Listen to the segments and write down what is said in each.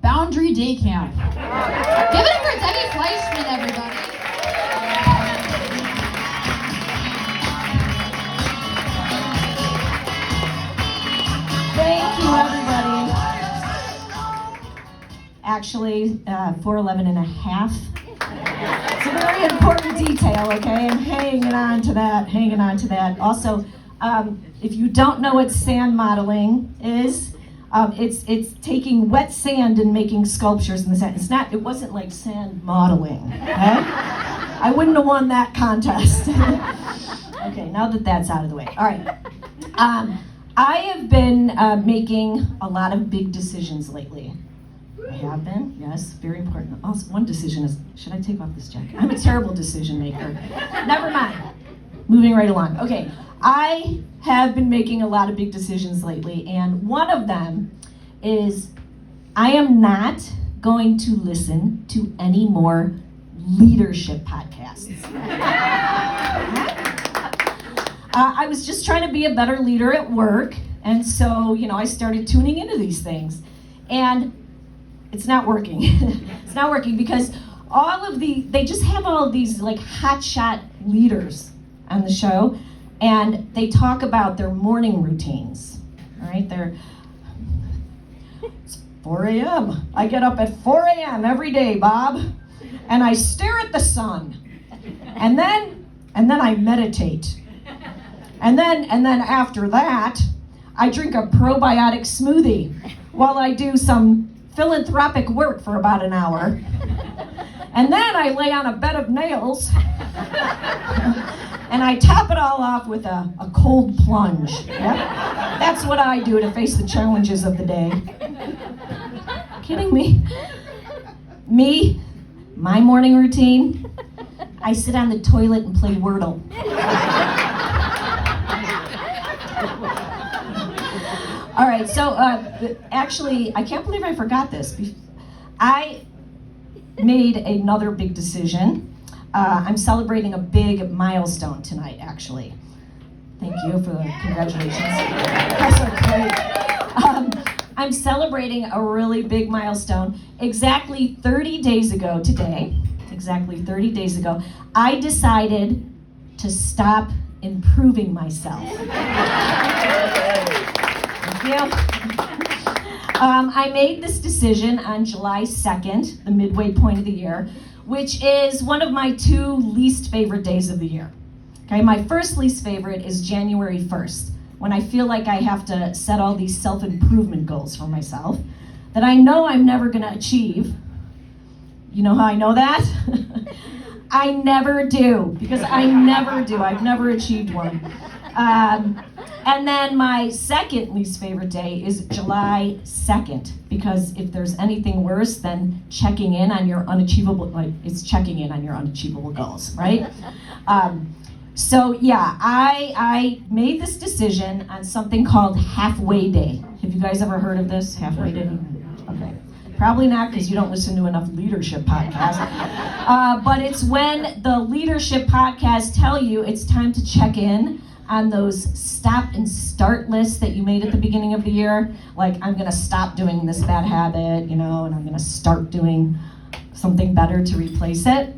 Boundary Day Camp. Give it up for Debbie Fleischman, everybody. Thank you, everybody. Actually, 4'11 and a half. It's a very important detail, okay? I'm hanging on to that. Also, if you don't know what sand modeling is, it's taking wet sand and making sculptures in the sand. It wasn't like sand modeling, okay? I wouldn't have won that contest. Okay, now that that's out of the way. All right. I have been making a lot of big decisions lately. I have been, yes, very important. Also, one decision is, should I take off this jacket? I'm a terrible decision maker. Never mind. Moving right along. Okay, I have been making a lot of big decisions lately, and one of them is I am not going to listen to any more leadership podcasts. I was just trying to be a better leader at work, and so, I started tuning into these things. And it's not working. It's not working because they just have all of these like hotshot leaders on the show, and they talk about their morning routines. All right, it's 4 a.m. I get up at 4 a.m. every day, Bob, and I stare at the sun, and then I meditate, and then after that, I drink a probiotic smoothie while I do some philanthropic work for about an hour. And then I lay on a bed of nails and I top it all off with a cold plunge. Yep. That's what I do to face the challenges of the day. Kidding me? Me, my morning routine, I sit on the toilet and play Wordle. All right, so actually, I can't believe I forgot this. I made another big decision. I'm celebrating a big milestone tonight, actually. Thank you for the congratulations. That's great. I'm celebrating a really big milestone. Exactly 30 days ago today, I decided to stop improving myself. I made this decision on July 2nd, the midway point of the year, which is one of my two least favorite days of the year. Okay, my first least favorite is January 1st, when I feel like I have to set all these self-improvement goals for myself that I know I'm never gonna achieve. You know how I know that? I never do, because I've never achieved one. And then my second least favorite day is July 2nd, because if there's anything worse than checking in on your unachievable goals, right? So yeah, I made this decision on something called Halfway Day. Have you guys ever heard of this, Halfway Day? Okay. Probably not, because you don't listen to enough leadership podcasts. But it's when the leadership podcasts tell you it's time to check in on those stop and start lists that you made at the beginning of the year. Like, I'm gonna stop doing this bad habit, and I'm gonna start doing something better to replace it.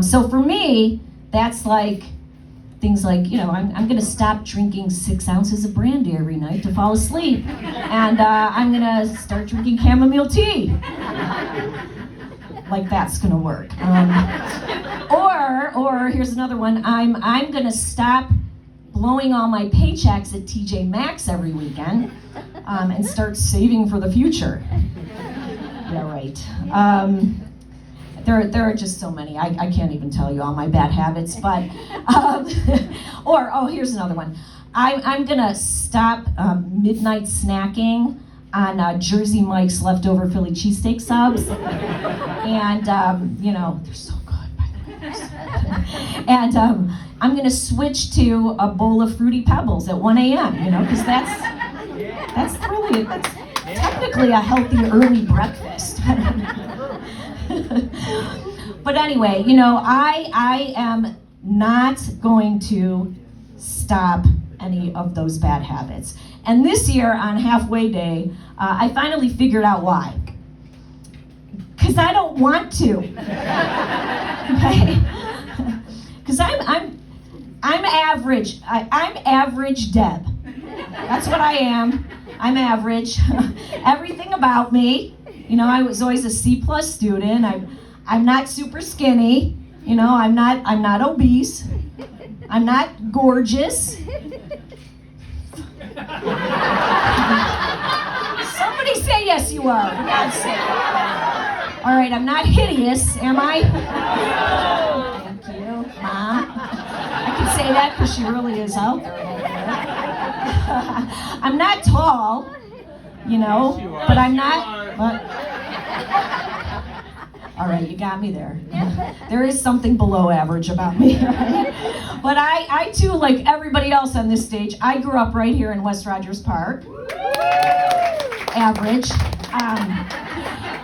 So for me, that's like things like, I'm gonna stop drinking 6 ounces of brandy every night to fall asleep. And I'm gonna start drinking chamomile tea. Like that's gonna work. Or here's another one. I'm gonna stop blowing all my paychecks at TJ Maxx every weekend and start saving for the future. Yeah, right. There are just so many. I can't even tell you all my bad habits. But here's another one. I'm gonna stop midnight snacking on Jersey Mike's leftover Philly cheesesteak subs, and they're so good, by the way. And I'm gonna switch to a bowl of Fruity Pebbles at 1 a.m. Because that's technically a healthy early breakfast. But anyway, I am not going to stop any of those bad habits. And this year on halfway day, I finally figured out why. Because I don't want to. Okay? Because I'm average. I'm average Deb. That's what I am. I'm average. Everything about me. You know, I was always a C+ student. I'm not super skinny. You know, I'm not obese. I'm not gorgeous. Somebody say yes, you are. For God's sake. All right, I'm not hideous, am I? Thank you, Mom. I can say that because she really is out there. I'm not tall, you know, but I'm not. But, all right, you got me there. There is something below average about me, right? But I too, like everybody else on this stage, I grew up right here in West Rogers Park. Average.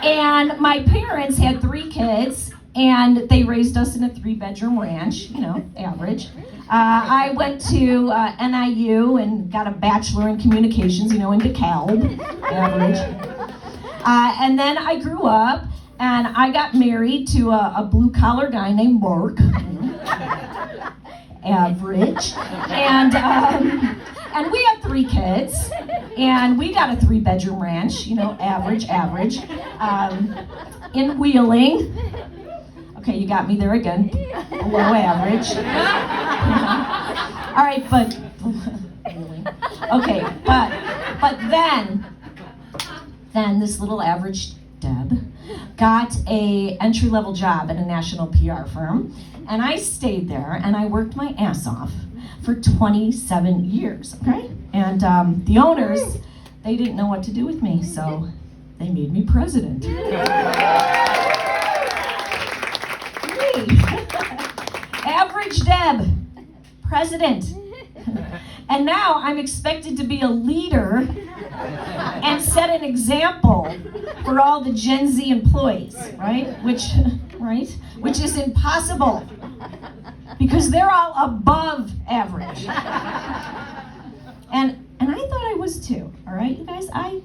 And my parents had 3 kids, and they raised us in a 3-bedroom ranch, you know, average. I went to NIU and got a bachelor in communications, you know, in DeKalb, average. And then I grew up, and I got married to a blue-collar guy named Mark, average. And we had 3 kids, and we got a 3-bedroom ranch, you know, average, in Wheeling. Okay, you got me there again, below average. All right, but, okay, but then this little average Deb got a entry-level job at a national PR firm, and I stayed there, and I worked my ass off for 27 years, okay? And the owners, they didn't know what to do with me, so they made me president. Average Deb, president. And now I'm expected to be a leader and set an example for all the Gen Z employees, right? Which is impossible because they're all above average. And I thought I was too, all right, you guys? I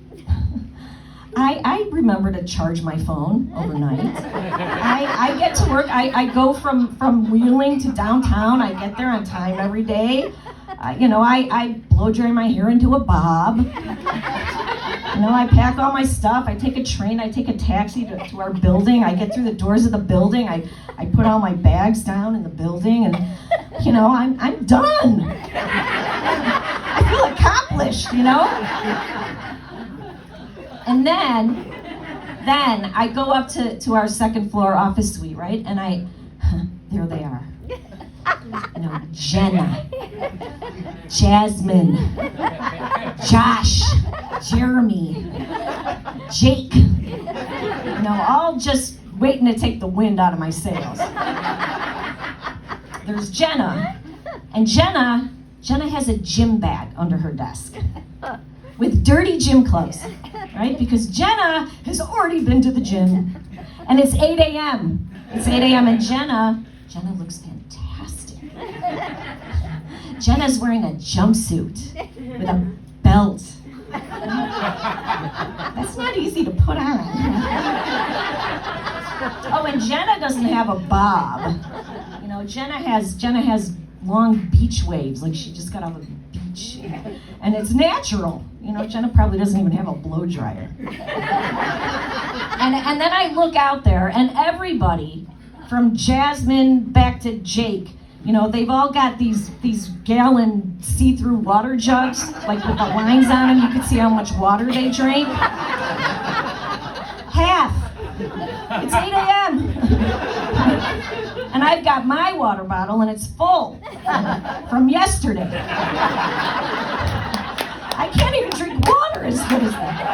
remember to charge my phone overnight. I get to work, I go from Wheeling to downtown, I get there on time every day. You know, I blow dry my hair into a bob. You know, I pack all my stuff, I take a train, I take a taxi to our building, I get through the doors of the building, I put all my bags down in the building, and, you know, I'm done. I feel accomplished, you know? And then I go up to our 2nd floor office suite, right? And there they are. You know, Jenna, Jasmine, Josh, Jeremy, Jake, you know, all just waiting to take the wind out of my sails. There's Jenna, and Jenna has a gym bag under her desk with dirty gym clothes, right? Because Jenna has already been to the gym, and it's 8 a.m. It's 8 a.m. and Jenna looks fantastic. Jenna's wearing a jumpsuit with a belt. That's not easy to put on. Oh, and Jenna doesn't have a bob. You know, Jenna has long beach waves, like she just got off a beach. And it's natural. You know, Jenna probably doesn't even have a blow dryer. And then I look out there, and everybody, from Jasmine back to Jake, you know, they've all got these gallon see-through water jugs, like with the lines on them. You can see how much water they drink. Half. It's 8 a.m. And I've got my water bottle, and it's full from yesterday. I can't even drink water as good as that.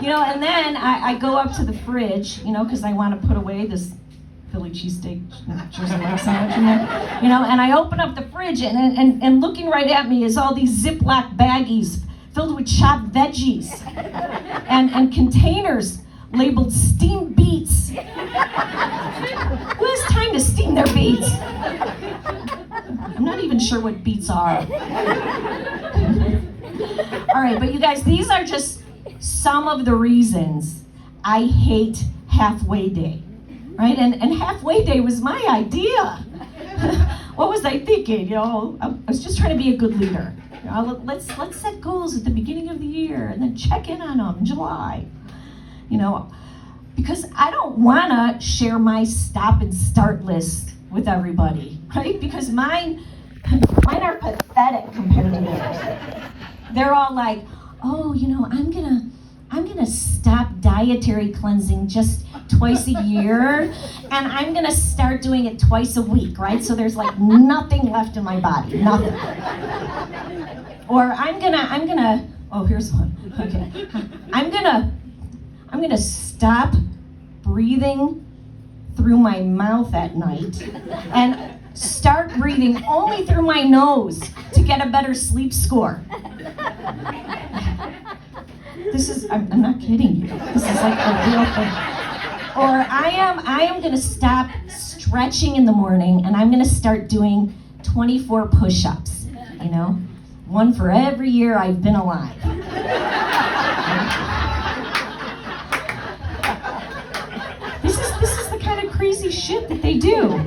You know, and then I go up to the fridge, you know, because I want to put away this Philly cheesesteak Jersey leg sandwich in there, you know, and I open up the fridge, and looking right at me is all these Ziploc baggies filled with chopped veggies and containers labeled steamed beets. Who has time to steam their beets? I'm not even sure what beets are. All right, but you guys, these are just some of the reasons I hate halfway day, right? And halfway day was my idea. What was I thinking? You know, I was just trying to be a good leader. You know, let's set goals at the beginning of the year and then check in on them in July. You know, because I don't want to share my stop and start list with everybody, right? Because mine are pathetic compared to theirs. They're all like, oh, you know, I'm gonna stop dietary cleansing just twice a year, and I'm gonna start doing it twice a week, right? So there's like nothing left in my body, nothing. Or I'm gonna, oh, here's one, okay. I'm gonna stop breathing through my mouth at night and start breathing only through my nose to get a better sleep score. I'm not kidding you. This is like a real thing. Or I am gonna stop stretching in the morning and I'm gonna start doing 24 push-ups, you know? One for every year I've been alive. This is the kind of crazy shit that they do.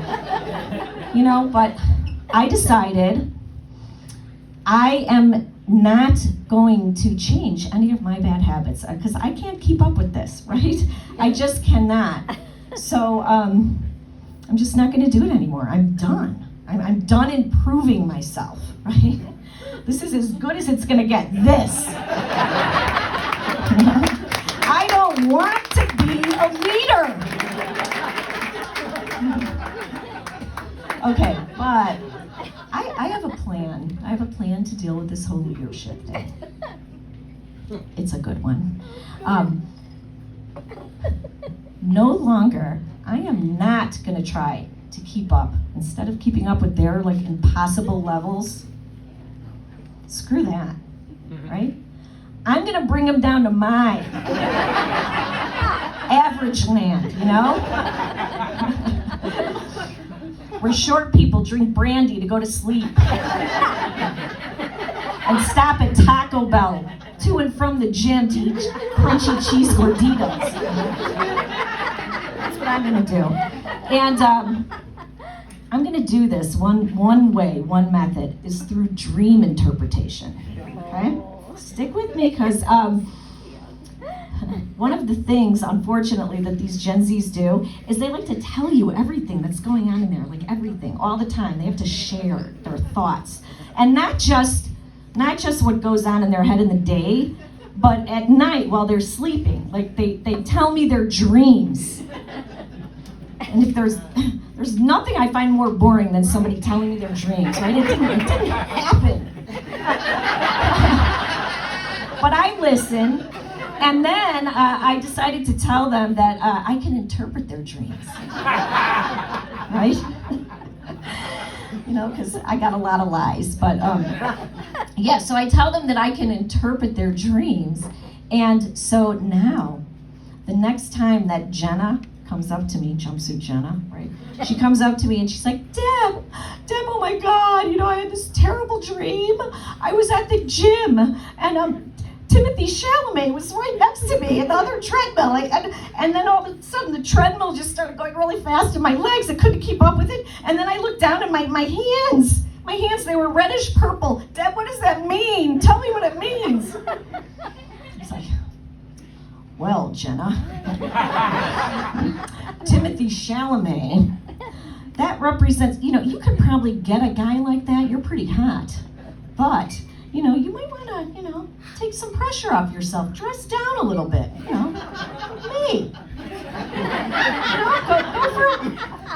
You know, but I decided I am not going to change any of my bad habits because I can't keep up with this, right? I just cannot. So I'm just not going to do it anymore. I'm done. I'm done improving myself, right? This is as good as it's going to get. This. I don't want to be a leader. Okay, but I have a plan. I have a plan to deal with this whole leadership thing. It's a good one. No longer, I am not going to try to keep up. Instead of keeping up with their like impossible levels, screw that, right? I'm going to bring them down to my average land, you know? Where short people drink brandy to go to sleep and stop at Taco Bell to and from the gym to eat crunchy cheese gorditas. That's what I'm gonna do. And I'm gonna do this one way, one method, is through dream interpretation, okay? Stick with me, because one of the things, unfortunately, that these Gen Zs do is they like to tell you everything that's going on in there, like everything, all the time. They have to share their thoughts. And not just what goes on in their head in the day, but at night while they're sleeping. Like they tell me their dreams. And if there's nothing I find more boring than somebody telling me their dreams, right? It didn't happen. But I listen, and then I decided to tell them that I can interpret their dreams, right? You know, because I got a lot of lies, but yeah, so I tell them that I can interpret their dreams, and so now, the next time that Jenna comes up to me, jumpsuit Jenna, right? She comes up to me and she's like, Deb, oh my God, you know, I had this terrible dream. I was at the gym, and Timothy Chalamet was right next to me in the other treadmill. And then all of a sudden the treadmill just started going really fast and my legs, I couldn't keep up with it. And then I looked down at my hands. My hands, they were reddish purple. Deb, what does that mean? Tell me what it means. He's like, well, Jenna, Timothy Chalamet, that represents, you know, you could probably get a guy like that. You're pretty hot. But, you know, you might want to, you know, take some pressure off yourself. Dress down a little bit, you know. Me. You know,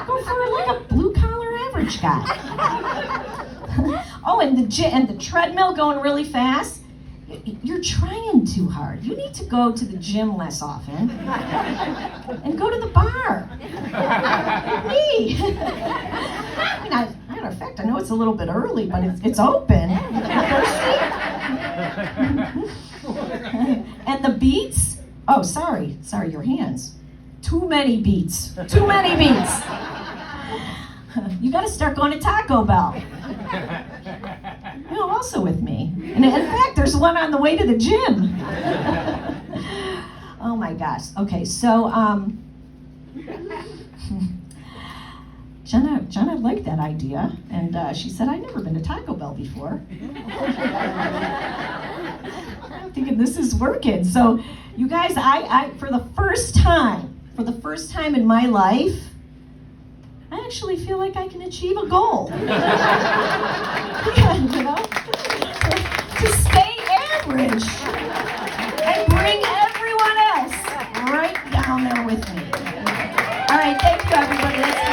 go for like a blue-collar average guy. Oh, and the treadmill going really fast. You're trying too hard. You need to go to the gym less often and go to the bar. Me. I mean, matter of fact, I know it's a little bit early, but it's open. And the beats? Oh, sorry, your hands. Too many beats. You got to start going to Taco Bell. You know, also with me. And in fact, there's one on the way to the gym. Oh my gosh. Okay, so Jenna liked that idea, and she said, I've never been to Taco Bell before. I'm thinking this is working. So, you guys, I for the first time in my life, I actually feel like I can achieve a goal. Yeah, you know, to stay average and bring everyone else right down there with me. All right, thank you, everybody. Let's